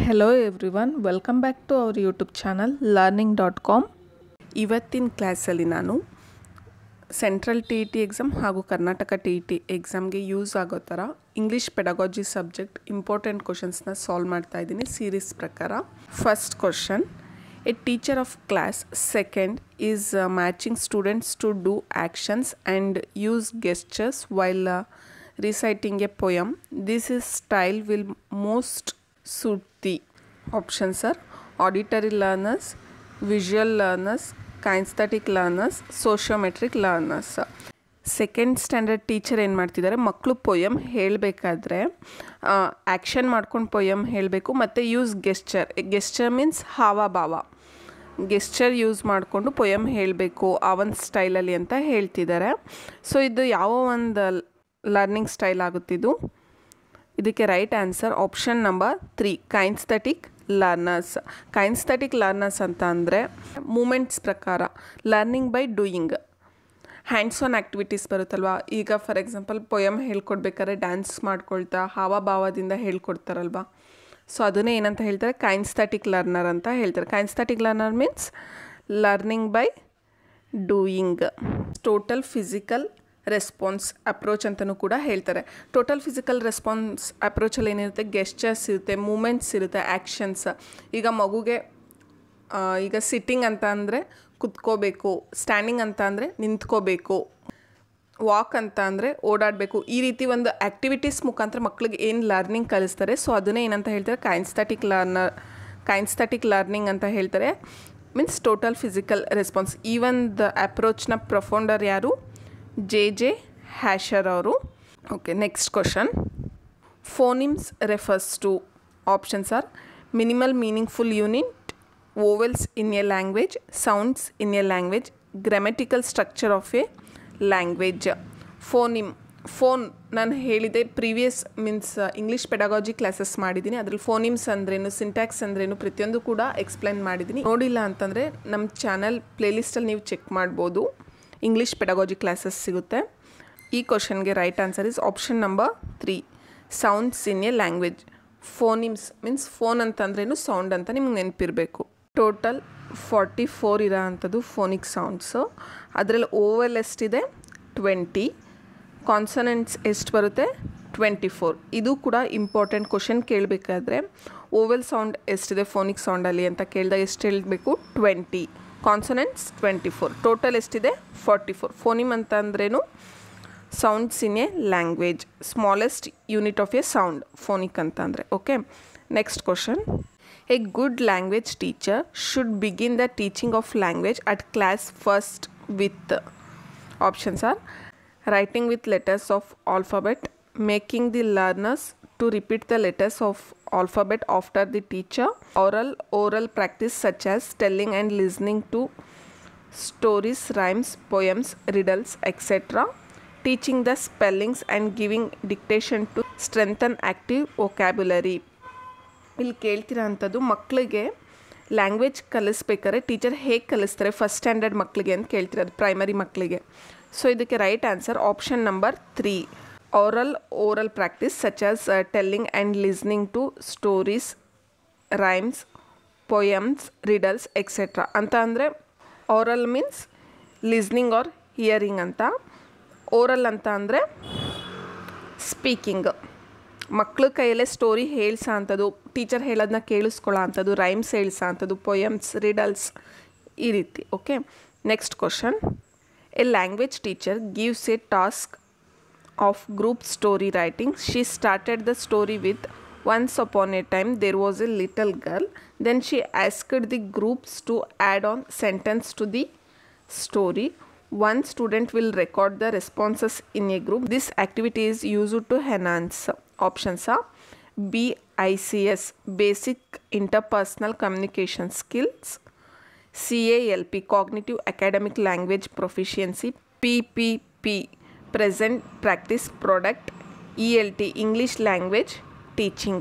Hello everyone, welcome back to our YouTube channel learning.com. ಇವತ್ತಿನ ಕ್ಲಾಸಲ್ಲಿ ನಾನು central T E T exam ಹಾಗೂ Karnataka T E T ಎಕ್ಸಾಮ್ಗೆ use ಆಗೋ ಥರ ಇಂಗ್ಲೀಷ್ ಪೆಡಗಾಜಿ ಸಬ್ಜೆಕ್ಟ್ ಇಂಪಾರ್ಟೆಂಟ್ ಕ್ವಶನ್ಸ್ನ ಸಾಲ್ವ್ ಮಾಡ್ತಾ ಇದ್ದೀನಿ ಸೀರೀಸ್ ಪ್ರಕಾರ. First question, a teacher of class second is matching students to do actions and use gestures while reciting a poem. This is style will most suit the options are auditory learners, visual learners, kinesthetic learners, sociometric learners. Second standard teacher ಏನು ಮಾಡ್ತಿದ್ದಾರೆ, ಮಕ್ಕಳು poem ಹೇಳಬೇಕಾದ್ರೆ action ಮಾಡ್ಕೊಂಡು poem ಹೇಳಬೇಕು ಮತ್ತು use gesture means ಹಾವಭಾವ, gesture use ಮಾಡಿಕೊಂಡು poem ಹೇಳಬೇಕು ಆ ಒಂದು ಸ್ಟೈಲಲ್ಲಿ ಅಂತ ಹೇಳ್ತಿದ್ದಾರೆ. ಸೊ ಇದು ಯಾವ ಒಂದು ಲರ್ನಿಂಗ್ ಸ್ಟೈಲ್ ಆಗುತ್ತಿದ್ದು? ಇದಕ್ಕೆ right answer option number 3, kinesthetic learners. Kinesthetic learners ಅಂತ ಅಂದರೆ ಮೂಮೆಂಟ್ಸ್ ಪ್ರಕಾರ learning by doing, hands on activities ಬರುತ್ತಲ್ವ. ಈಗ ಫಾರ್ ಎಕ್ಸಾಂಪಲ್ ಪೊಯಮ್ ಹೇಳ್ಕೊಡ್ಬೇಕಾದ್ರೆ ಡ್ಯಾನ್ಸ್ ಮಾಡ್ಕೊಳ್ತಾ ಹಾವಭಾವದಿಂದ ಹೇಳ್ಕೊಡ್ತಾರಲ್ವ, ಸೊ ಅದನ್ನೇ ಏನಂತ ಹೇಳ್ತಾರೆ, ಕೈನ್ಸ್ಥೆಟಿಕ್ ಲರ್ನರ್ ಅಂತ ಹೇಳ್ತಾರೆ. Kinesthetic learner means learning by doing. Total physical response approach ಅಂತಲೂ ಕೂಡ ಹೇಳ್ತಾರೆ. ಟೋಟಲ್ ಫಿಸಿಕಲ್ ರೆಸ್ಪಾನ್ಸ್ ಅಪ್ರೋಚಲ್ಲಿ ಏನಿರುತ್ತೆ, ಗೆಸ್ಚರ್ಸ್ ಇರುತ್ತೆ, ಮೂಮೆಂಟ್ಸ್ ಇರುತ್ತೆ, ಆ್ಯಕ್ಷನ್ಸ್. ಈಗ ಮಗುಗೆ ಈಗ ಸಿಟ್ಟಿಂಗ್ ಅಂತ ಅಂದರೆ ಕುತ್ಕೋಬೇಕು, ಸ್ಟ್ಯಾಂಡಿಂಗ್ ಅಂತ ಅಂದರೆ ನಿಂತ್ಕೋಬೇಕು, ವಾಕ್ ಅಂತ ಅಂದರೆ ಓಡಾಡಬೇಕು. ಈ ರೀತಿ ಒಂದು ಆ್ಯಕ್ಟಿವಿಟೀಸ್ ಮುಖಾಂತರ ಮಕ್ಕಳಿಗೆ ಏನು ಲರ್ನಿಂಗ್ ಕಲಿಸ್ತಾರೆ, ಸೊ ಅದನ್ನೇ ಏನಂತ ಹೇಳ್ತಾರೆ, ಕೈನ್ಸ್ಥೆಟಿಕ್ ಲರ್ನಿಂಗ್ ಅಂತ ಹೇಳ್ತಾರೆ. Means total physical response. ಈ ಒಂದು ಅಪ್ರೋಚ್ನ ಪ್ರೊಫೌಂಡರ್ ಯಾರು? ಜೆ ಹ್ಯಾಷರ್ ಅವರು. Okay, next question. Phonemes refers to, options are minimal meaningful unit, vowels in a language, sounds in a language, grammatical structure of a language. Phone ನಾನು ಹೇಳಿದೆ previous means English pedagogy classes ಮಾಡಿದ್ದೀನಿ, ಅದರಲ್ಲಿ ಫೋನಿಮ್ಸ್ ಅಂದ್ರೇನು, syntax ಅಂದ್ರೇನು ಪ್ರತಿಯೊಂದು ಕೂಡ explain ಮಾಡಿದ್ದೀನಿ. ನೋಡಿಲ್ಲ ಅಂತಂದರೆ ನಮ್ಮ ಚಾನಲ್ ಪ್ಲೇಲಿಸ್ಟಲ್ಲಿ ನೀವು ಚೆಕ್ ಮಾಡ್ಬೋದು, ಇಂಗ್ಲೀಷ್ ಪೆಡಗಾಜಿ ಕ್ಲಾಸಸ್ ಸಿಗುತ್ತೆ. ಈ ಕ್ವಶನ್ಗೆ right answer is option number 3, sounds in a language. Phonemes means phone ಅಂತಂದ್ರೇನು, ಸೌಂಡ್ ಅಂತ ನಿಮ್ಗೆ ನೆನಪಿರಬೇಕು. ಟೋಟಲ್ 44 ಇರೋ ಅಂಥದ್ದು ಫೋನಿಕ್ ಸೌಂಡ್ಸು. ಅದರಲ್ಲಿ ಓವೆಲ್ ಎಷ್ಟಿದೆ? 20. ಕಾನ್ಸನೆಂಟ್ಸ್ ಎಷ್ಟು ಬರುತ್ತೆ? 24. ಇದು ಕೂಡ ಇಂಪಾರ್ಟೆಂಟ್ ಕ್ವಶನ್ ಕೇಳಬೇಕಾದ್ರೆ ಓವೆಲ್ ಸೌಂಡ್ ಎಷ್ಟಿದೆ ಫೋನಿಕ್ ಸೌಂಡಲ್ಲಿ ಅಂತ ಕೇಳಿದಾಗ ಎಷ್ಟು ಹೇಳಬೇಕು? 20. ಕಾನ್ಸನೆಂಟ್ಸ್ 24. ಟೋಟಲ್ ಎಷ್ಟಿದೆ? 44. ಫೋನಿಮ್ ಅಂತ ಅಂದ್ರೇನು? Sounds in a language, smallest unit of A sound phonic ಅಂತ ಅಂದರೆ. Okay, next question. A good language teacher should begin the teaching of language at class first with, options are writing with letters of alphabet, making the learners to repeat the letters of alphabet after the teacher, oral practice such as telling and listening to stories, rhymes, poems, riddles, etc., teaching the spellings and giving dictation to strengthen active vocabulary. ಇಲ್ಲಿ ಕೇಳ್ತಿರೋ ಅಂಥದ್ದು ಮಕ್ಕಳಿಗೆ language ಕಲಿಸ್ಬೇಕಾದ್ರೆ teacher ಹೇಗೆ ಕಲಿಸ್ತಾರೆ first standard ಮಕ್ಕಳಿಗೆ ಅಂತ ಕೇಳ್ತಿರೋದು, primary ಮಕ್ಕಳಿಗೆ. So ಇದಕ್ಕೆ right answer option number 3, oral practice such as telling and listening to stories, rhymes, poems, riddles etcetera. ಅಂತ ಅಂದರೆ oral means listening or hearing ಅಂತ, ಓರಲ್ ಅಂತ ಅಂದರೆ ಸ್ಪೀಕಿಂಗ್. ಮಕ್ಕಳ ಕೈಯಲ್ಲೇ ಸ್ಟೋರಿ ಹೇಳ್ಸೋ ಅಂಥದ್ದು, ಟೀಚರ್ ಹೇಳೋದನ್ನ ಕೇಳಿಸ್ಕೊಳ್ಳೋ ಅಂಥದ್ದು, ರೈಮ್ಸ್ ಹೇಳ್ಸೋ ಅಂಥದ್ದು, ಪೊಯಮ್ಸ್, ರಿಡಲ್ಸ್, ಈ ರೀತಿ. Okay, next question. A language teacher gives a task of group story writing. She started the story with, once upon a time there was a little girl. Then she asked the groups to add on sentence to the story. One student will record the responses in a group. This activity is used to enhance, options are BICS, basic interpersonal communication skills, CALP, cognitive academic language proficiency, PPP, present practice product, ELT, English language teaching.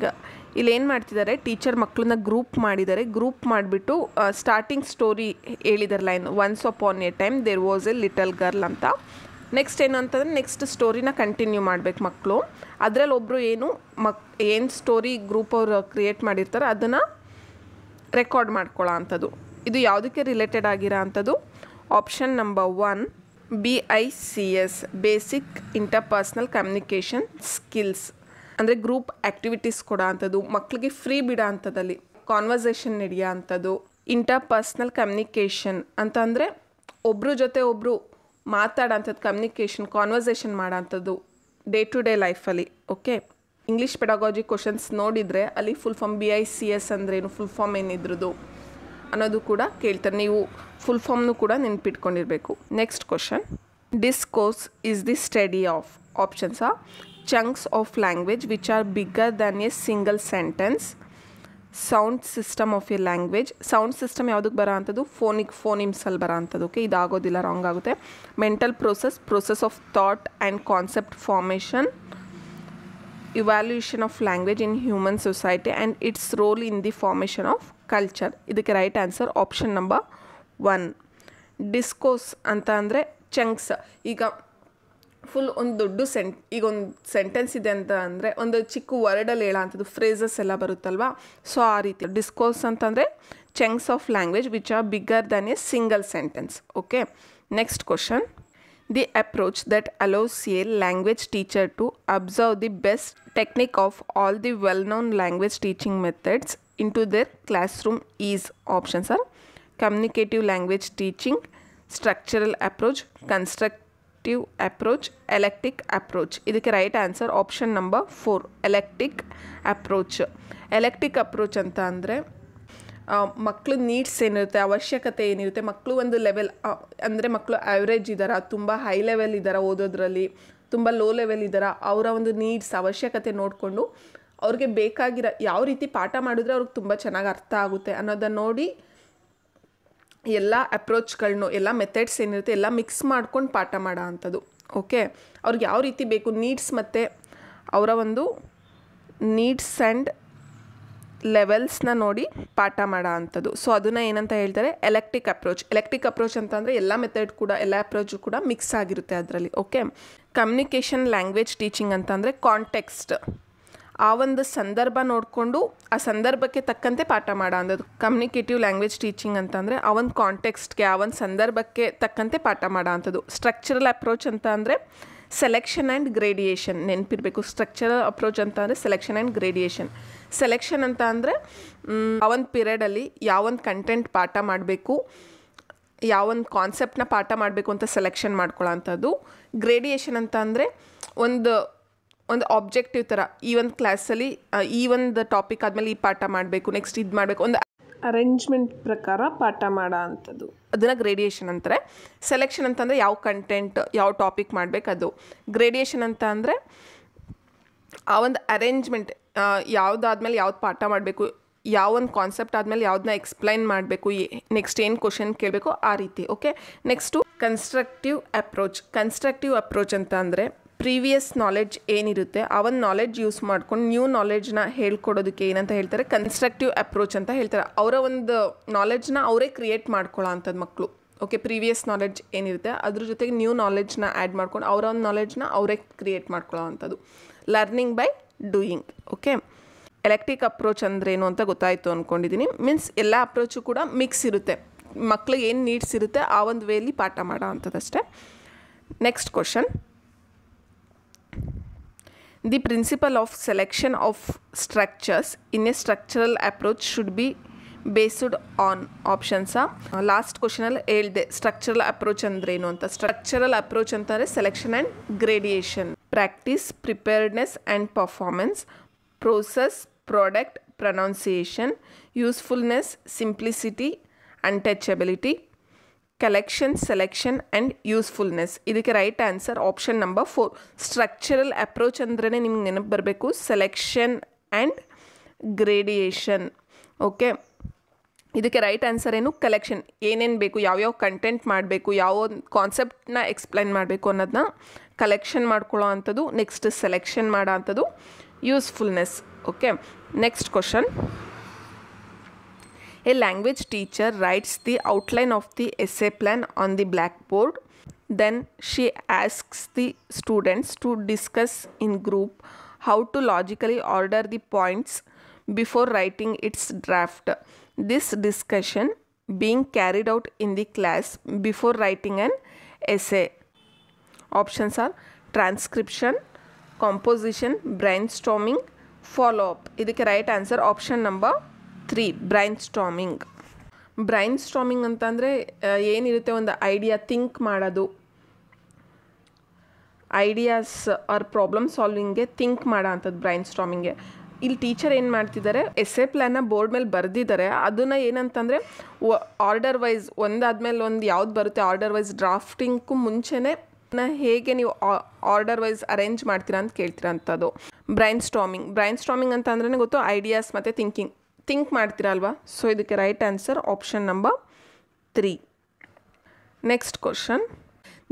ಇಲ್ಲಿ ಏನು ಮಾಡ್ತಿದ್ದಾರೆ, teacher ಮಕ್ಕಳನ್ನ group ಮಾಡಿದ್ದಾರೆ. Group ಮಾಡಿಬಿಟ್ಟು starting story ಹೇಳಿದಾರೆ line, once upon a time there was a little girl ಅಂತ. Next ಏನು ಅಂತಂದರೆ ನೆಕ್ಸ್ಟ್ ಸ್ಟೋರಿನ ಕಂಟಿನ್ಯೂ ಮಾಡಬೇಕು ಮಕ್ಕಳು. ಅದರಲ್ಲಿ ಒಬ್ಬರು ಏನು ಸ್ಟೋರಿ ಗ್ರೂಪ್ ಅವರು ಕ್ರಿಯೇಟ್ ಮಾಡಿರ್ತಾರೆ ಅದನ್ನು ರೆಕಾರ್ಡ್ ಮಾಡ್ಕೊಳ್ಳೋ ಅಂಥದ್ದು. ಇದು ಯಾವುದಕ್ಕೆ ರಿಲೇಟೆಡ್ ಆಗಿರೋ ಅಂಥದ್ದು? Option number 1 BICS basic interpersonal communication skills, ಅಂದರೆ ಗ್ರೂಪ್ ಆ್ಯಕ್ಟಿವಿಟೀಸ್ ಕೊಡೋ ಅಂಥದ್ದು, ಮಕ್ಕಳಿಗೆ ಫ್ರೀ ಬಿಡೋ ಅಂಥದ್ದಲ್ಲಿ ಕಾನ್ವರ್ಸೇಷನ್ ನಡೆಯೋ ಅಂಥದ್ದು. ಇಂಟರ್ಪರ್ಸ್ನಲ್ ಕಮ್ಯುನಿಕೇಷನ್ ಅಂತ ಅಂದರೆ ಒಬ್ಬರ ಜೊತೆ ಒಬ್ಬರು ಮಾತಾಡೋ ಅಂಥದ್ದು, ಕಮ್ಯುನಿಕೇಷನ್ ಕಾನ್ವರ್ಸೇಷನ್ ಮಾಡೋ ಅಂಥದ್ದು ಡೇ ಟು ಡೇ ಲೈಫಲ್ಲಿ. ಓಕೆ, ಇಂಗ್ಲೀಷ್ ಪೆಡಾಲಜಿ ಕ್ವಶನ್ಸ್ ನೋಡಿದರೆ ಅಲ್ಲಿ ಫುಲ್ ಫಾರ್ಮ್ BICS ಅಂದ್ರೇನು, ಫುಲ್ ಫಾರ್ಮ್ ಏನಿದ್ರದ್ದು ಅನ್ನೋದು ಕೂಡ ಕೇಳ್ತಾರೆ. ನೀವು ಫುಲ್ ಫಾರ್ಮ್ನು ಕೂಡ ನೆನ್ಪಿಟ್ಕೊಂಡಿರಬೇಕು. Next question, discourse is the study of options are chunks of language which are bigger than a single sentence, sound system of a language. Sound system ಯಾವುದಕ್ಕೆ ಬರೋ ಅಂಥದ್ದು? ಫೋನಿಮ್ಸಲ್ಲಿ ಬರೋ ಅಂಥದ್ದು. ಓಕೆ, ಇದಾಗೋದಿಲ್ಲ, ರಾಂಗ್ ಆಗುತ್ತೆ. Mental process of thought and concept formation, evaluation of language in human society and its role in the formation of culture. ಇದಕ್ಕೆ right answer option number 1. Discourse ಅಂತ ಅಂದರೆ ಚಂಕ್ಸ್. ಈಗ ಫುಲ್ ಒಂದು ದೊಡ್ಡ ಈಗ ಒಂದು ಸೆಂಟೆನ್ಸ್ ಇದೆ ಅಂತ ಅಂದರೆ ಒಂದು ಚಿಕ್ಕ ವರ್ಡಲ್ಲಿ ಹೇಳೋ ಅಂಥದ್ದು, ಫ್ರೇಸಸ್ ಎಲ್ಲ ಬರುತ್ತಲ್ವಾ, ಸೊ ಆ ರೀತಿ. ಡಿಸ್ಕೋರ್ಸ್ ಅಂತಂದರೆ chunks of language which are bigger than a single sentence. Okay, next question, the approach that allows a language teacher to observe the best technique of all the well-known language teaching methods into their classroom is, options are communicative language teaching, structural approach, constructive approach, electic approach. ಇದಕ್ಕೆ right answer option number 4 electric approach. Electric approach ಅಂತ ಅಂದರೆ ಮಕ್ಕಳು needs ಏನಿರುತ್ತೆ, ಅವಶ್ಯಕತೆ ಏನಿರುತ್ತೆ, ಮಕ್ಕಳು ಒಂದು level ಅಂದರೆ ಮಕ್ಕಳು ಆ್ಯಾವ್ರೇಜ್ ಇದ್ದಾರಾ, ತುಂಬ ಹೈ ಲೆವೆಲ್ ಇದ್ದಾರಾ ಓದೋದ್ರಲ್ಲಿ, ತುಂಬ ಲೋ ಲೆವೆಲ್ ಇದ್ದಾರಾ, ಅವರ ಒಂದು ನೀಡ್ಸ್ ಅವಶ್ಯಕತೆ ನೋಡಿಕೊಂಡು ಅವ್ರಿಗೆ ಬೇಕಾಗಿರೋ ಯಾವ ರೀತಿ ಪಾಠ ಮಾಡಿದ್ರೆ ಅವ್ರಿಗೆ ತುಂಬ ಚೆನ್ನಾಗಿ ಅರ್ಥ ಆಗುತ್ತೆ ಅನ್ನೋದನ್ನು ನೋಡಿ ಎಲ್ಲ ಅಪ್ರೋಚ್ಗಳನ್ನೂ ಎಲ್ಲ ಮೆಥಡ್ಸ್ ಏನಿರುತ್ತೆ ಎಲ್ಲ ಮಿಕ್ಸ್ ಮಾಡ್ಕೊಂಡು ಪಾಠ ಮಾಡೋ ಅಂಥದ್ದು. ಓಕೆ, ಅವ್ರಿಗೆ ಯಾವ ರೀತಿ ಬೇಕು ನೀಡ್ಸ್ ಮತ್ತು ಅವರ ಒಂದು ನೀಡ್ಸ್ ಆ್ಯಂಡ್ ಲೆವೆಲ್ಸ್ನ ನೋಡಿ ಪಾಠ ಮಾಡೋ ಅಂಥದ್ದು. ಸೊ ಅದನ್ನು ಏನಂತ ಹೇಳ್ತಾರೆ? Electric approach. ಎಲೆಕ್ಟಿಕ್ ಅಪ್ರೋಚ್ ಅಂತಂದರೆ ಎಲ್ಲ ಮೆಥಡ್ ಕೂಡ ಎಲ್ಲ ಅಪ್ರೋಚು ಕೂಡ ಮಿಕ್ಸ್ ಆಗಿರುತ್ತೆ ಅದರಲ್ಲಿ. ಓಕೆ, ಕಮ್ಯುನಿಕೇಷನ್ ಲ್ಯಾಂಗ್ವೇಜ್ ಟೀಚಿಂಗ್ ಅಂತಂದರೆ ಕಾಂಟೆಕ್ಸ್ಟ್, ಆ ಒಂದು ಸಂದರ್ಭ ನೋಡಿಕೊಂಡು ಆ ಸಂದರ್ಭಕ್ಕೆ ತಕ್ಕಂತೆ ಪಾಠ ಮಾಡೋ ಅಂಥದ್ದು. ಕಮ್ಯುನಿಕೇಟಿವ್ ಲ್ಯಾಂಗ್ವೇಜ್ ಟೀಚಿಂಗ್ ಅಂತಂದರೆ ಆ ಒಂದು ಕಾಂಟೆಕ್ಸ್ಟ್ಗೆ ಆ ಒಂದು ಸಂದರ್ಭಕ್ಕೆ ತಕ್ಕಂತೆ ಪಾಠ ಮಾಡೋ ಅಂಥದ್ದು. ಸ್ಟ್ರಕ್ಚರಲ್ ಅಪ್ರೋಚ್ ಅಂತ ಅಂದರೆ ಸೆಲೆಕ್ಷನ್ ಆ್ಯಂಡ್ ಗ್ರೇಡಿಯೇಷನ್, ನೆನಪಿರಬೇಕು. ಸ್ಟ್ರಕ್ಚರಲ್ ಅಪ್ರೋಚ್ ಅಂತ ಅಂದರೆ ಸೆಲೆಕ್ಷನ್ ಆ್ಯಂಡ್ ಗ್ರೇಡಿಯೇಷನ್. ಸೆಲೆಕ್ಷನ್ ಅಂತ ಅಂದರೆ ಯಾವೊಂದು ಪೀರಿಯಡಲ್ಲಿ ಯಾವೊಂದು ಕಂಟೆಂಟ್ ಪಾಠ ಮಾಡಬೇಕು, ಯಾವೊಂದು ಕಾನ್ಸೆಪ್ಟನ್ನ ಪಾಠ ಮಾಡಬೇಕು ಅಂತ ಸೆಲೆಕ್ಷನ್ ಮಾಡ್ಕೊಳ್ಳೋ ಅಂಥದ್ದು. ಗ್ರೇಡಿಯೇಷನ್ ಅಂತ ಅಂದರೆ ಒಂದು ಆಬ್ಜೆಕ್ಟಿವ್ ಥರ, ಈ ಒಂದು ಕ್ಲಾಸಲ್ಲಿ ಈ ಒಂದು ಟಾಪಿಕ್ ಆದಮೇಲೆ ಈ ಪಾಠ ಮಾಡಬೇಕು, ನೆಕ್ಸ್ಟ್ ಇದು ಮಾಡಬೇಕು, ಒಂದು ಅರೇಂಜ್ಮೆಂಟ್ ಪ್ರಕಾರ ಪಾಠ ಮಾಡೋ ಅಂಥದ್ದು, ಅದನ್ನು ಗ್ರೇಡಿಯೇಷನ್ ಅಂತಾರೆ. ಸೆಲೆಕ್ಷನ್ ಅಂತಂದರೆ ಯಾವ ಕಂಟೆಂಟ್ ಯಾವ ಟಾಪಿಕ್ ಮಾಡಬೇಕು ಅದು. ಗ್ರೇಡಿಯೇಷನ್ ಅಂತ ಅಂದರೆ ಆ ಒಂದು ಅರೇಂಜ್ಮೆಂಟ್, ಯಾವುದಾದ್ಮೇಲೆ ಯಾವ್ದು ಪಾಠ ಮಾಡಬೇಕು, ಯಾವೊಂದು ಕಾನ್ಸೆಪ್ಟ್ ಆದಮೇಲೆ ಯಾವುದನ್ನ ಎಕ್ಸ್ಪ್ಲೈನ್ ಮಾಡಬೇಕು, ನೆಕ್ಸ್ಟ್ ಏನು ಕ್ವಶನ್ ಕೇಳಬೇಕು, ಆ ರೀತಿ. Okay, next constructive approach. Constructive approach ಅಂತ ಅಂದರೆ ಪ್ರೀವಿಯಸ್ ನಾಲೆಡ್ಜ್ ಏನಿರುತ್ತೆ ಆ ಒಂದು ನಾಲೆಡ್ಜ್ ಯೂಸ್ ಮಾಡ್ಕೊಂಡು ನ್ಯೂ ನಾಲೆಡ್ಜ್ನ ಹೇಳ್ಕೊಡೋದಕ್ಕೆ ಏನಂತ ಹೇಳ್ತಾರೆ? ಕನ್ಸ್ಟ್ರಕ್ಟಿವ್ ಅಪ್ರೋಚ್ ಅಂತ ಹೇಳ್ತಾರೆ. ಅವರ ಒಂದು ನಾಲೆಡ್ಜ್ನ ಅವರೇ ಕ್ರಿಯೇಟ್ ಮಾಡ್ಕೊಳ್ಳೋ ಅಂಥದ್ದು ಮಕ್ಕಳು. ಓಕೆ, ಪ್ರೀವಿಯಸ್ ನಾಲೆಡ್ಜ್ ಏನಿರುತ್ತೆ ಅದ್ರ ಜೊತೆಗೆ ನ್ಯೂ ನಾಲೆಡ್ಜ್ನ ಆ್ಯಡ್ ಮಾಡ್ಕೊಂಡು ಅವರ ಒಂದು ನಾಲೆಡ್ಜ್ನ ಅವರೇ ಕ್ರಿಯೇಟ್ ಮಾಡ್ಕೊಳ್ಳೋ ಅಂಥದ್ದು. Learning by doing. Okay, electric approach ಅಂದ್ರೇನು ಅಂತ ಗೊತ್ತಾಯಿತು ಅಂದ್ಕೊಂಡಿದ್ದೀನಿ. ಮೀನ್ಸ್ ಎಲ್ಲ ಅಪ್ರೋಚು ಕೂಡ ಮಿಕ್ಸ್ ಇರುತ್ತೆ, ಮಕ್ಳಿಗೆ ಏನು ನೀಡ್ಸ್ ಇರುತ್ತೆ ಆ ಒಂದು ವೇಲಿ ಪಾಠ ಮಾಡೋ ಅಂಥದ್ದಷ್ಟೇ. Next question, the principle of selection of structures in a structural approach should be based on, options are last ಕ್ವಶನಲ್ಲಿ ಹೇಳಿದೆ ಸ್ಟ್ರಕ್ಚರಲ್ ಅಪ್ರೋಚ್ ಅಂದ್ರೇನು ಅಂತ. ಸ್ಟ್ರಕ್ಚರಲ್ ಅಪ್ರೋಚ್ ಅಂತಂದರೆ selection and gradation, practice, preparedness and performance, process, product, pronunciation, usefulness, simplicity, untouchability, collection, selection and usefulness. ಇದಕ್ಕೆ right answer option number 4. Structural approach ಅಂದ್ರೇ ನಿಮ್ಗೆ ನೆನಪು ಬರಬೇಕು ಸೆಲೆಕ್ಷನ್ ಆ್ಯಂಡ್ ಗ್ರೇಡಿಯೇಷನ್. ಓಕೆ, ಇದಕ್ಕೆ right answer ಏನು? Collection. ಏನೇನು ಬೇಕು, ಯಾವ್ಯಾವ ಕಂಟೆಂಟ್ ಮಾಡಬೇಕು, ಯಾವ ಕಾನ್ಸೆಪ್ಟನ್ನ ಎಕ್ಸ್ಪ್ಲೈನ್ ಮಾಡಬೇಕು ಅನ್ನೋದನ್ನ ಕಲೆಕ್ಷನ್ ಮಾಡ್ಕೊಳ್ಳೋ ಅಂಥದ್ದು. ನೆಕ್ಸ್ಟ್ ಸೆಲೆಕ್ಷನ್ ಮಾಡೋ ಅಂಥದ್ದು, usefulness. Okay, next question, A language teacher writes the outline of the essay plan on the blackboard. Then she asks the students to discuss in group how to logically order the points before writing its draft. This discussion being carried out in the class before writing an essay. Options are transcription, composition, brainstorming, follow-up. ಇದಕ್ಕೆ right answer option number 3 ಬ್ರೈನ್ಸ್ಟಾರ್ಮಿಂಗ್. ಬ್ರೈನ್ಸ್ಟಾರ್ಮಿಂಗ್ ಅಂತಂದರೆ ಏನಿರುತ್ತೆ, ಒಂದು idea think ಮಾಡೋದು, ideas R problem ಸಾಲ್ವಿಂಗ್ಗೆ think ಮಾಡೋ ಅಂಥದ್ದು ಬ್ರೈನ್ಸ್ಟಾರ್ಮಿಂಗ್ಗೆ. ಇಲ್ಲಿ teacher ಏನು ಮಾಡ್ತಿದ್ದಾರೆ, ಎಸ್ಸೆ ಪ್ಲ್ಯಾನ್ನ ಬೋರ್ಡ್ ಮೇಲೆ ಬರೆದಿದ್ದಾರೆ. ಅದನ್ನು ಏನಂತಂದರೆ ಆರ್ಡರ್ ವೈಸ್ ಒಂದಾದ್ಮೇಲೆ ಒಂದು ಯಾವ್ದು ಬರುತ್ತೆ ಆರ್ಡರ್ ವೈಸ್ ಡ್ರಾಫ್ಟಿಂಗ್ಗೂ ಮುಂಚೆನೇ ಹೇಗೆ ನೀವು ಆರ್ಡರ್ ವೈಸ್ ಅರೇಂಜ್ ಮಾಡ್ತೀರಾ ಅಂತ ಕೇಳ್ತೀರಾ ಅಂಥದ್ದು ಬ್ರೈನ್ಸ್ಟಾರ್ಮಿಂಗ್ ಅಂತ ಅಂದ್ರೆ ಗೊತ್ತು, ಐಡಿಯಾಸ್ ಮತ್ತು ಥಿಂಕ್ ಮಾಡ್ತೀರಾ ಅಲ್ವಾ. ಸೊ ಇದಕ್ಕೆ right answer option number 3. Next question.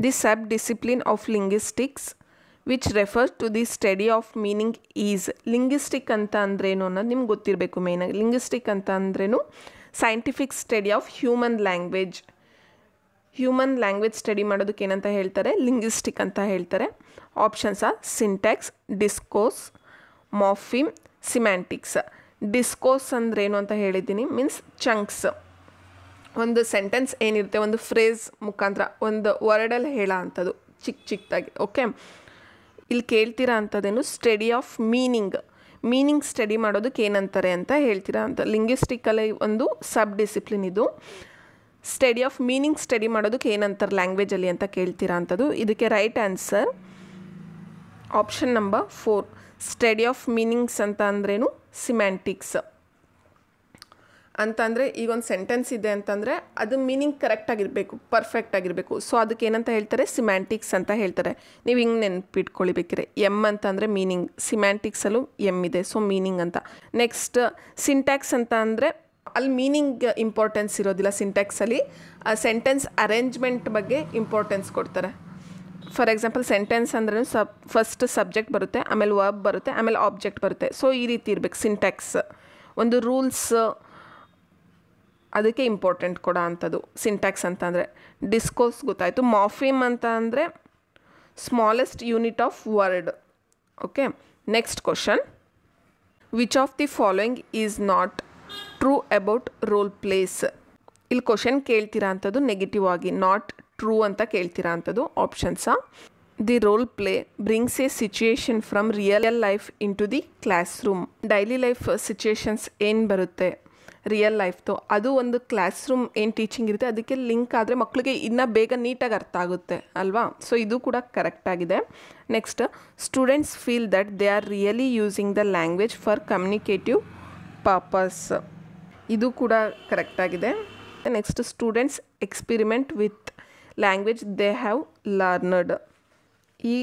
The sub discipline of linguistics which refers to the study of meaning is. Linguistic ಅಂತ ಅಂದ್ರೇನು ಅನ್ನೋದು ನಿಮ್ಗೆ ಗೊತ್ತಿರಬೇಕು. ಮೇಯ್ನಾಗಿ ಲಿಂಗ್ವಿಸ್ಟಿಕ್ ಅಂತ ಅಂದ್ರೇನು scientific study of human language. Human language study ಮಾಡೋದಕ್ಕೆ ಏನಂತ ಹೇಳ್ತಾರೆ, ಲಿಂಗ್ವಿಸ್ಟಿಕ್ ಅಂತ ಹೇಳ್ತಾರೆ. Options are syntax, discourse, morpheme, semantics. Discourse ಅಂದ್ರೇನು ಅಂತ ಹೇಳಿದ್ದೀನಿ, ಮೀನ್ಸ್ ಚಂಕ್ಸ್. ಒಂದು ಸೆಂಟೆನ್ಸ್ ಏನಿರುತ್ತೆ ಒಂದು ಫ್ರೇಸ್ ಮುಖಾಂತರ ಒಂದು ವರ್ಡಲ್ಲಿ ಹೇಳೋ ಅಂಥದ್ದು ಚಿಕ್ಕದಾಗಿ. ಓಕೆ, ಇಲ್ಲಿ ಕೇಳ್ತೀರಾ ಅಂಥದ್ದೇನು ಸ್ಟಡಿ ಆಫ್ ಮೀನಿಂಗ್ ಸ್ಟಡಿ ಮಾಡೋದಕ್ಕೆ ಏನಂತಾರೆ ಅಂತ ಹೇಳ್ತೀರಾ ಅಂತ. ಲಿಂಗ್ವಿಸ್ಟಿಕಲ್ಲಿ ಒಂದು ಸಬ್ ಡಿಸಿಪ್ಲಿನ್ ಇದು. ಸ್ಟಡಿ ಆಫ್ ಮೀನಿಂಗ್ ಸ್ಟಡಿ ಮಾಡೋದಕ್ಕೆ ಏನಂತಾರೆ ಲ್ಯಾಂಗ್ವೇಜಲ್ಲಿ ಅಂತ ಕೇಳ್ತೀರಾ ಅಂಥದ್ದು. ಇದಕ್ಕೆ right answer option number 4 study of meanings ಅಂತ ಅಂದ್ರೇನು ಸಿಮ್ಯಾಂಟಿಕ್ಸ್. ಅಂತಂದರೆ ಈಗ ಒಂದು ಸೆಂಟೆನ್ಸ್ ಇದೆ ಅಂತಂದರೆ ಅದು ಮೀನಿಂಗ್ ಕರೆಕ್ಟಾಗಿರಬೇಕು, ಪರ್ಫೆಕ್ಟ್ ಆಗಿರಬೇಕು. ಸೊ ಅದಕ್ಕೆ ಏನಂತ ಹೇಳ್ತಾರೆ, ಸಿಮ್ಯಾಂಟಿಕ್ಸ್ ಅಂತ ಹೇಳ್ತಾರೆ. ನೀವು ಹಿಂಗೆ ನೆನ್ಪಿಟ್ಕೊಳ್ಬೇಕಿರೆ ಎಮ್ ಅಂತಂದರೆ ಮೀನಿಂಗ್, ಸಿಮ್ಯಾಂಟಿಕ್ಸಲ್ಲೂ ಎಮ್ ಇದೆ, ಸೊ ಮೀನಿಂಗ್ ಅಂತ. ನೆಕ್ಸ್ಟ್ ಸಿಂಟ್ಯಾಕ್ಸ್ ಅಂತ ಅಂದರೆ ಅಲ್ಲಿ ಮೀನಿಂಗ್ ಇಂಪಾರ್ಟೆನ್ಸ್ ಇರೋದಿಲ್ಲ. ಸಿಂಟ್ಯಾಕ್ಸಲ್ಲಿ ಸೆಂಟೆನ್ಸ್ ಅರೇಂಜ್ಮೆಂಟ್ ಬಗ್ಗೆ ಇಂಪಾರ್ಟೆನ್ಸ್ ಕೊಡ್ತಾರೆ. ಫಾರ್ ಎಕ್ಸಾಂಪಲ್ ಸೆಂಟೆನ್ಸ್ ಅಂದ್ರೆ ಫಸ್ಟ್ ಸಬ್ಜೆಕ್ಟ್ ಬರುತ್ತೆ, ಆಮೇಲೆ ವರ್ಬ್ ಬರುತ್ತೆ, ಆಮೇಲೆ ಆಬ್ಜೆಕ್ಟ್ ಬರುತ್ತೆ. ಸೊ ಈ ರೀತಿ ಇರಬೇಕು ಸಿಂಟ್ಯಾಕ್ಸ್. ಒಂದು ರೂಲ್ಸ್ ಅದಕ್ಕೆ ಇಂಪಾರ್ಟೆಂಟ್ ಕೊಡೋ ಅಂಥದ್ದು ಸಿಂಟ್ಯಾಕ್ಸ್ ಅಂತ ಅಂದರೆ. ಡಿಸ್ಕೋರ್ಸ್ ಗೊತ್ತಾಯಿತು. ಮಾರ್ಫಿಮ್ ಅಂತ ಅಂದರೆ smallest unit of word. Okay, next question. Which of the following is not true about role plays. ಇಲ್ಲಿ ಕ್ವಶನ್ ಕೇಳ್ತೀರಾ ಅಂಥದ್ದು ನೆಗೆಟಿವ್ ಆಗಿ, ನಾಟ್ ಟ್ರೂ ಅಂತ ಕೇಳ್ತೀರಾ ಅಂಥದ್ದು. ಆಪ್ಷನ್ಸಾ the role play brings a situation from real life into the classroom. Daily life situations ಏನು ಬರುತ್ತೆ ರಿಯಲ್ ಲೈಫ್ದು, ಅದು ಒಂದು ಕ್ಲಾಸ್ ರೂಮ್ ಏನು ಟೀಚಿಂಗ್ ಇರುತ್ತೆ ಅದಕ್ಕೆ ಲಿಂಕ್ ಆದರೆ ಮಕ್ಕಳಿಗೆ ಇನ್ನೂ ಬೇಗ ನೀಟಾಗಿ ಅರ್ಥ ಆಗುತ್ತೆ ಅಲ್ವಾ. ಸೊ ಇದು ಕೂಡ ಕರೆಕ್ಟಾಗಿದೆ. Next, students feel that they are really using the language for communicative purpose. ಇದು ಕೂಡ ಕರೆಕ್ಟಾಗಿದೆ. Next, students experiment with language they have learned. ಈ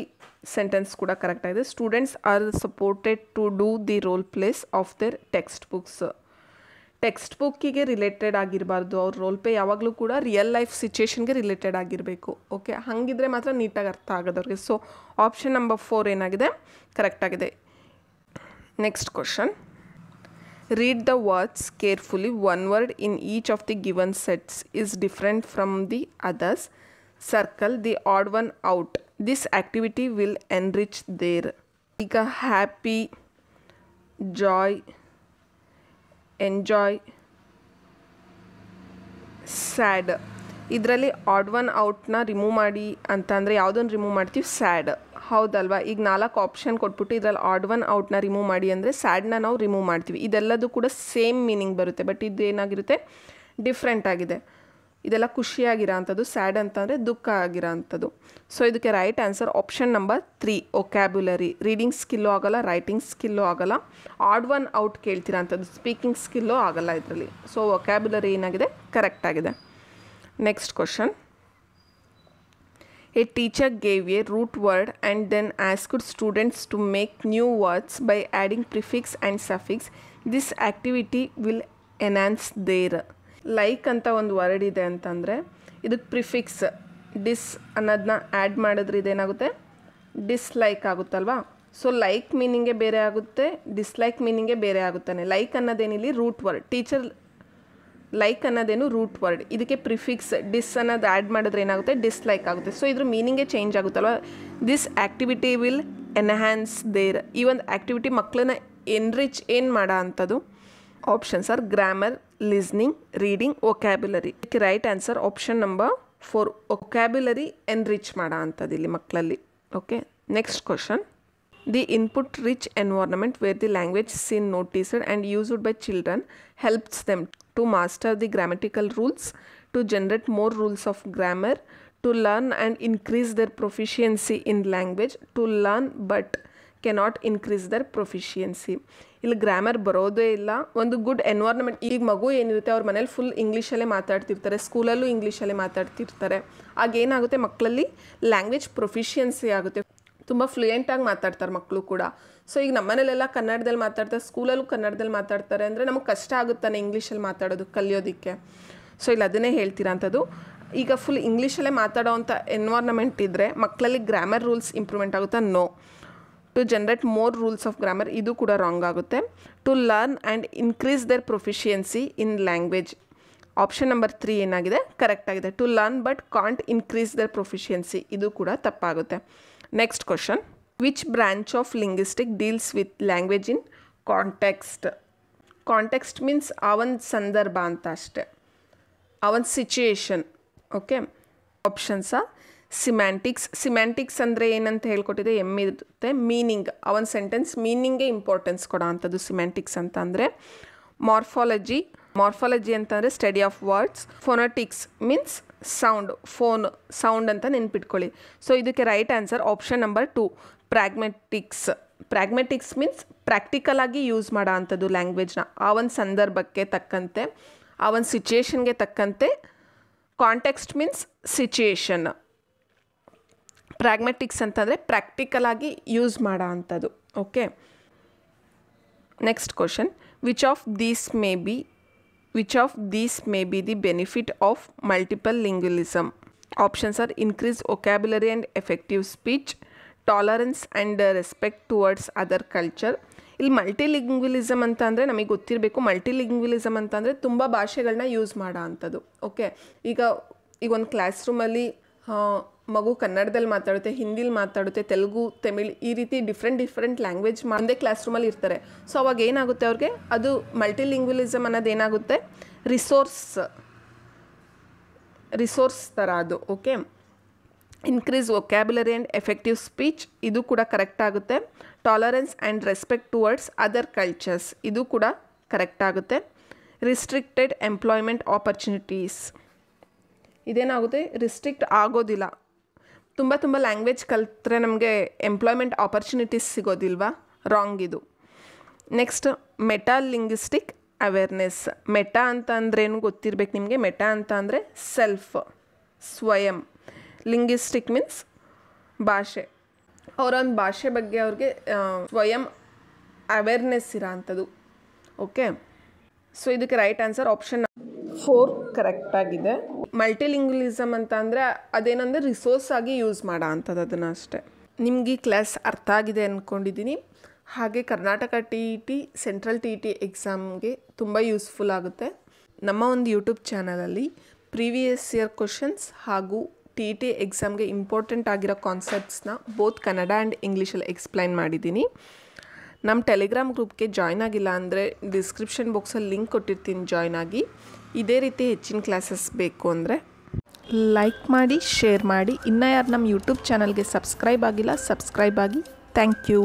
ಸೆಂಟೆನ್ಸ್ ಕೂಡ ಕರೆಕ್ಟಾಗಿದೆ. Students are supported to do the role plays of their text books. Text ಬುಕ್ಕಿಗೆ related ಆಗಿರಬಾರ್ದು, ಅವ್ರ role play ಯಾವಾಗಲೂ ಕೂಡ ರಿಯಲ್ ಲೈಫ್ ಸಿಚುಯೇಷನ್ಗೆ ರಿಲೇಟೆಡ್ ಆಗಿರಬೇಕು. ಓಕೆ, ಹಾಗಿದ್ರೆ ಮಾತ್ರ ನೀಟಾಗಿ ಅರ್ಥ ಆಗೋದವ್ರಿಗೆ. ಸೊ ಆಪ್ಷನ್ ನಂಬರ್ 4 ಏನಾಗಿದೆ, ಕರೆಕ್ಟಾಗಿದೆ. Next question. Read the words carefully. One word in each of the given sets is different from the others. Circle the odd one out. This activity will enrich their. ಈಗ happy, joy, enjoy, sad. ಇದರಲ್ಲಿ add one ಔಟ್ನ remove ಮಾಡಿ ಅಂತ ಅಂದರೆ ಯಾವುದನ್ನು remove ಮಾಡ್ತೀವಿ, sad. ಹೌದಲ್ವಾ. ಈಗ 4 option ಕೊಟ್ಬಿಟ್ಟು ಇದರಲ್ಲಿ ಆಡ್ ಒನ್ ಔಟ್ನ ರಿಮೂವ್ ಮಾಡಿ ಅಂದರೆ ಸ್ಯಾಡ್ನ ನಾವು ರಿಮೂವ್ ಮಾಡ್ತೀವಿ. ಇದೆಲ್ಲದೂ ಕೂಡ ಸೇಮ್ ಮೀನಿಂಗ್ ಬರುತ್ತೆ, ಬಟ್ ಇದು ಏನಾಗಿರುತ್ತೆ, ಡಿಫ್ರೆಂಟ್ ಆಗಿದೆ. ಇದೆಲ್ಲ ಖುಷಿಯಾಗಿರೋ ಅಂಥದ್ದು, ಸ್ಯಾಡ್ ಅಂತಂದರೆ ದುಃಖ ಆಗಿರೋ ಅಂಥದ್ದು. ಸೊ ಇದಕ್ಕೆ right answer option number 3 vocabulary. Reading skill ಆಗೋಲ್ಲ, ರೈಟಿಂಗ್ ಸ್ಕಿಲ್ಲು ಆಗೋಲ್ಲ. ಆಡ್ ಒನ್ ಔಟ್ ಕೇಳ್ತಿರೋ ಅಂಥದ್ದು, ಸ್ಪೀಕಿಂಗ್ ಸ್ಕಿಲ್ಲು ಆಗೋಲ್ಲ ಇದರಲ್ಲಿ. ಸೊ ಒಕ್ಯಾಬ್ಯುಲರಿ ಏನಾಗಿದೆ, ಕರೆಕ್ಟಾಗಿದೆ. Next question. A teacher gave a root word and then asked students to make new words by adding prefix and suffix. This activity will enhance their. Like ಅಂತ ಒಂದು word ಇದೆ ಅಂತಂದರೆ ಇದಕ್ಕೆ prefix ಡಿಸ್ ಅನ್ನೋದನ್ನ add ಮಾಡಿದ್ರೆ ಇದೇನಾಗುತ್ತೆ, dislike ಆಗುತ್ತಲ್ವಾ. So like ಮೀನಿಂಗೇ ಬೇರೆ ಆಗುತ್ತೆ, ಡಿಸ್ಲೈಕ್ ಮೀನಿಂಗೇ ಬೇರೆ ಆಗುತ್ತಾನೆ. ಲೈಕ್ ಅನ್ನೋದೇನಿಲ್ಲಿ ರೂಟ್ ವರ್ಡ್. ಟೀಚರ್ ಲೈಕ್ ಅನ್ನೋದೇನು ರೂಟ್ ವರ್ಡ್, ಇದಕ್ಕೆ ಪ್ರಿಫಿಕ್ಸ್ ಡಿಸ್ ಅನ್ನೋದು ಆ್ಯಡ್ ಮಾಡಿದ್ರೆ ಏನಾಗುತ್ತೆ, ಡಿಸ್ಲೈಕ್ ಆಗುತ್ತೆ. ಸೊ ಇದ್ರ ಮೀನಿಂಗೇ ಚೇಂಜ್ ಆಗುತ್ತಲ್ವ. This activity will enhance their, ಈ ಒಂದು ಆ್ಯಕ್ಟಿವಿಟಿ ಮಕ್ಕಳನ್ನ ಎನ್ರಿಚ್ ಏನು ಮಾಡೋ ಅಂಥದ್ದು. Options are grammar, listening, reading, vocabulary. ಇದಕ್ಕೆ right answer option number 4, vocabulary enrich ಮಾಡೋ ಅಂಥದ್ದು ಇಲ್ಲಿ ಮಕ್ಕಳಲ್ಲಿ. Okay, next question. The input-rich environment where the language is seen, noticed and used by children helps them to master the grammatical rules, to generate more rules of grammar, to learn and increase their proficiency in language, to learn but cannot increase their proficiency. ಇಲ್ಲಿ grammar ಬರೋದೇ ಇಲ್ಲ. ಒಂದು good environment, ಈಗ ಮಗು ಏನಿರುತ್ತೆ ಅವ್ರ ಮನೇಲಿ full ಇಂಗ್ಲೀಷಲ್ಲೇ ಮಾತಾಡ್ತಿರ್ತಾರೆ, ಸ್ಕೂಲಲ್ಲೂ ಇಂಗ್ಲೀಷಲ್ಲೇ ಮಾತಾಡ್ತಿರ್ತಾರೆ. ಆಗೇನಾಗುತ್ತೆ ಮಕ್ಕಳಲ್ಲಿ ಲ್ಯಾಂಗ್ವೇಜ್ ಪ್ರೊಫಿಷಿಯನ್ಸಿ ಆಗುತ್ತೆ, ತುಂಬ ಫ್ಲೂಯೆಂಟಾಗಿ ಮಾತಾಡ್ತಾರೆ ಮಕ್ಕಳು ಕೂಡ. ಸೊ ಈಗ ನಮ್ಮನೇಲೆಲ್ಲ ಕನ್ನಡದಲ್ಲಿ ಮಾತಾಡ್ತಾರೆ, ಸ್ಕೂಲಲ್ಲೂ ಕನ್ನಡದಲ್ಲಿ ಮಾತಾಡ್ತಾರೆ ಅಂದರೆ ನಮಗೆ ಕಷ್ಟ ಆಗುತ್ತಾನೆ ಇಂಗ್ಲೀಷಲ್ಲಿ ಮಾತಾಡೋದು ಕಲಿಯೋದಕ್ಕೆ. ಸೊ ಇಲ್ಲಿ ಅದನ್ನೇ ಹೇಳ್ತೀರಾ ಅಂಥದ್ದು. ಈಗ ಫುಲ್ ಇಂಗ್ಲೀಷಲ್ಲೇ ಮಾತಾಡೋವಂಥ ಎನ್ವೈರ್ನಮೆಂಟ್ ಇದ್ದರೆ ಮಕ್ಕಳಲ್ಲಿ ಗ್ರಾಮರ್ ರೂಲ್ಸ್ ಇಂಪ್ರೂವ್ಮೆಂಟ್ ಆಗುತ್ತಾ? No. To generate more rules of grammar, ಇದು ಕೂಡ ರಾಂಗ್ ಆಗುತ್ತೆ. To learn and increase their proficiency in language, option number 3 ಏನಾಗಿದೆ, ಕರೆಕ್ಟ್ ಆಗಿದೆ. To learn but can't increase their proficiency, ಇದು ಕೂಡ ತಪ್ಪಾಗುತ್ತೆ. Next question. Which branch of linguistic deals with language in context? Context means ಆ ಒಂದು ಸಂದರ್ಭ ಅಂತ ಅಷ್ಟೆ, ಆ ಒಂದು situation. Okay, options semantics. Semantics ಅಂದರೆ ಏನಂತ ಹೇಳ್ಕೊಟ್ಟಿದೆ, ಇರುತ್ತೆ ಮೀನಿಂಗ್, ಆ ಒಂದು ಸೆಂಟೆನ್ಸ್ ಮೀನಿಂಗೇ ಇಂಪಾರ್ಟೆನ್ಸ್ ಕೊಡೋ ಅಂಥದ್ದು ಸಿಮ್ಯಾಂಟಿಕ್ಸ್ ಅಂತ ಅಂದರೆ. ಮಾರ್ಫಾಲಜಿ, ಮಾರ್ಫಾಲಜಿ ಅಂತಂದರೆ study of words. Phonetics means sound, sound ಅಂತ ನೆನ್ಪಿಟ್ಕೊಳ್ಳಿ. ಸೊ ಇದಕ್ಕೆ right answer option number 2, pragmatics. Pragmatics means practical ಆಗಿ ಯೂಸ್ ಮಾಡೋ ಅಂಥದ್ದು ಲ್ಯಾಂಗ್ವೇಜ್ನ, ಆ ಒಂದು ಸಂದರ್ಭಕ್ಕೆ ತಕ್ಕಂತೆ, ಆ ಒಂದು ಸಿಚುಯೇಷನ್ಗೆ ತಕ್ಕಂತೆ. ಕಾಂಟೆಕ್ಸ್ಟ್ ಮೀನ್ಸ್ ಸಿಚುಯೇಷನ್, ಪ್ರಾಗ್ಮೆಟಿಕ್ಸ್ ಅಂತಂದರೆ ಪ್ರಾಕ್ಟಿಕಲ್ ಆಗಿ ಯೂಸ್ ಮಾಡೋ ಅಂಥದ್ದು. Okay, next question. Which of these may be the benefit of multiple lingualism? Options are increased vocabulary and effective speech, tolerance and respect towards other culture. ಇಲ್ಲಿ ಮಲ್ಟಿಲಿಂಗ್ವಿಲಿಸಮ್ ಅಂತ ಅಂದರೆ ನಮಗೆ ಗೊತ್ತಿರಬೇಕು. ಮಲ್ಟಿಲಿಂಗ್ವಿಲಿಸಮ್ ಅಂತಂದರೆ ತುಂಬ ಭಾಷೆಗಳನ್ನ ಯೂಸ್ ಮಾಡೋ ಅಂಥದ್ದು. ಓಕೆ, ಈಗ ಒಂದು ಕ್ಲಾಸ್ ರೂಮಲ್ಲಿ ಮಗು ಕನ್ನಡದಲ್ಲಿ ಮಾತಾಡುತ್ತೆ, ಹಿಂದಿಲಿ ಮಾತಾಡುತ್ತೆ, ತೆಲುಗು, ತಮಿಳ್, ಈ ರೀತಿ ಡಿಫ್ರೆಂಟ್ ಲ್ಯಾಂಗ್ವೇಜ್ ಒಂದೇ ಕ್ಲಾಸ್ ರೂಮಲ್ಲಿ ಇರ್ತಾರೆ. ಸೊ ಅವಾಗ ಏನಾಗುತ್ತೆ ಅವ್ರಿಗೆ, ಅದು ಮಲ್ಟಿಲಿಂಗ್ವಿಲಿಸಮ್ ಅನ್ನೋದು ಏನಾಗುತ್ತೆ, ರಿಸೋರ್ಸ್ ಥರ ಅದು. Okay, increase vocabulary and effective speech, ಇದು ಕೂಡ ಕರೆಕ್ಟ್ ಆಗುತ್ತೆ. Tolerance and respect towards other cultures, ಇದು ಕೂಡ ಕರೆಕ್ಟ್ ಆಗುತ್ತೆ. ರಿಸ್ಟ್ರಿಕ್ಟೆಡ್ ಎಂಪ್ಲಾಯ್ಮೆಂಟ್ ಆಪರ್ಚುನಿಟೀಸ್, ಇದೇನಾಗುತ್ತೆ, ರಿಸ್ಟ್ರಿಕ್ಟ್ ಆಗೋದಿಲ್ಲ. ತುಂಬ ಲ್ಯಾಂಗ್ವೇಜ್ ಕಲಿತ್ರೆ ನಮಗೆ ಎಂಪ್ಲಾಯ್ಮೆಂಟ್ ಆಪರ್ಚುನಿಟೀಸ್ ಸಿಗೋದಿಲ್ವಾ? ರಾಂಗ್ ಇದು. Next, meta linguistic awareness. Meta ಅಂತ ಅಂದ್ರೇನು ಗೊತ್ತಿರಬೇಕು ನಿಮಗೆ. ಮೆಟಾ ಅಂತ ಅಂದರೆ ಸೆಲ್ಫ್, ಸ್ವಯಂ. ಲಿಂಗ್ವಿಸ್ಟಿಕ್ ಮೀನ್ಸ್ ಭಾಷೆ, ಅವರೊಂದು ಭಾಷೆ ಬಗ್ಗೆ ಅವ್ರಿಗೆ ಸ್ವಯಂ ಅವೇರ್ನೆಸ್ ಇರೋ ಅಂಥದ್ದು. ಓಕೆ, ಸೊ ಇದಕ್ಕೆ ರೈಟ್ ಆನ್ಸರ್ ಆಪ್ಷನ್ 4 ಕರೆಕ್ಟಾಗಿದೆ. ಮಲ್ಟಿಲಿಂಗ್ವಿಲಿಸಮ್ ಅಂತ ಅಂದರೆ ಅದೇನಂದರೆ ರಿಸೋರ್ಸ್ ಆಗಿ ಯೂಸ್ ಮಾಡೋ ಅಂಥದ್ದು, ಅದನ್ನು ಅಷ್ಟೇ. ನಿಮ್ಗೆ ಈ ಕ್ಲಾಸ್ ಅರ್ಥ ಆಗಿದೆ ಅಂದ್ಕೊಂಡಿದ್ದೀನಿ. ಹಾಗೆ ಕರ್ನಾಟಕ TET, ಸೆಂಟ್ರಲ್ TET ಎಕ್ಸಾಮ್ಗೆ ತುಂಬ ಯೂಸ್ಫುಲ್ ಆಗುತ್ತೆ. ನಮ್ಮ ಒಂದು ಯೂಟ್ಯೂಬ್ ಚಾನಲಲ್ಲಿ ಪ್ರೀವಿಯಸ್ ಇಯರ್ ಕ್ವಶನ್ಸ್ ಹಾಗೂ TET ಎಕ್ಸಾಮ್ಗೆ ಇಂಪಾರ್ಟೆಂಟ್ ಆಗಿರೋ ಕಾನ್ಸೆಪ್ಟ್ಸ್ನ ಬೋತ್ ಕನ್ನಡ ಆ್ಯಂಡ್ ಇಂಗ್ಲೀಷಲ್ಲಿ ಎಕ್ಸ್ಪ್ಲೈನ್ ಮಾಡಿದ್ದೀನಿ. ನಮ್ಮ ಟೆಲಿಗ್ರಾಮ್ ಗ್ರೂಪ್ಗೆ ಜಾಯ್ನ್ ಆಗಿಲ್ಲ ಅಂದರೆ ಡಿಸ್ಕ್ರಿಪ್ಷನ್ ಬಾಕ್ಸಲ್ಲಿ ಲಿಂಕ್ ಕೊಟ್ಟಿರ್ತೀನಿ, ಜಾಯ್ನ್ ಆಗಿ. ಇದೇ ರೀತಿ ಹೆಚ್ಚಿನ ಕ್ಲಾಸಸ್ ಬೇಕು ಅಂದರೆ ಲೈಕ್ ಮಾಡಿ, ಶೇರ್ ಮಾಡಿ. ಇನ್ನೂ ಯಾರು ನಮ್ಮ ಯೂಟ್ಯೂಬ್ ಚಾನಲ್ಗೆ ಸಬ್ಸ್ಕ್ರೈಬ್ ಆಗಿಲ್ಲ, ಸಬ್ಸ್ಕ್ರೈಬ್ ಆಗಿ. Thank you.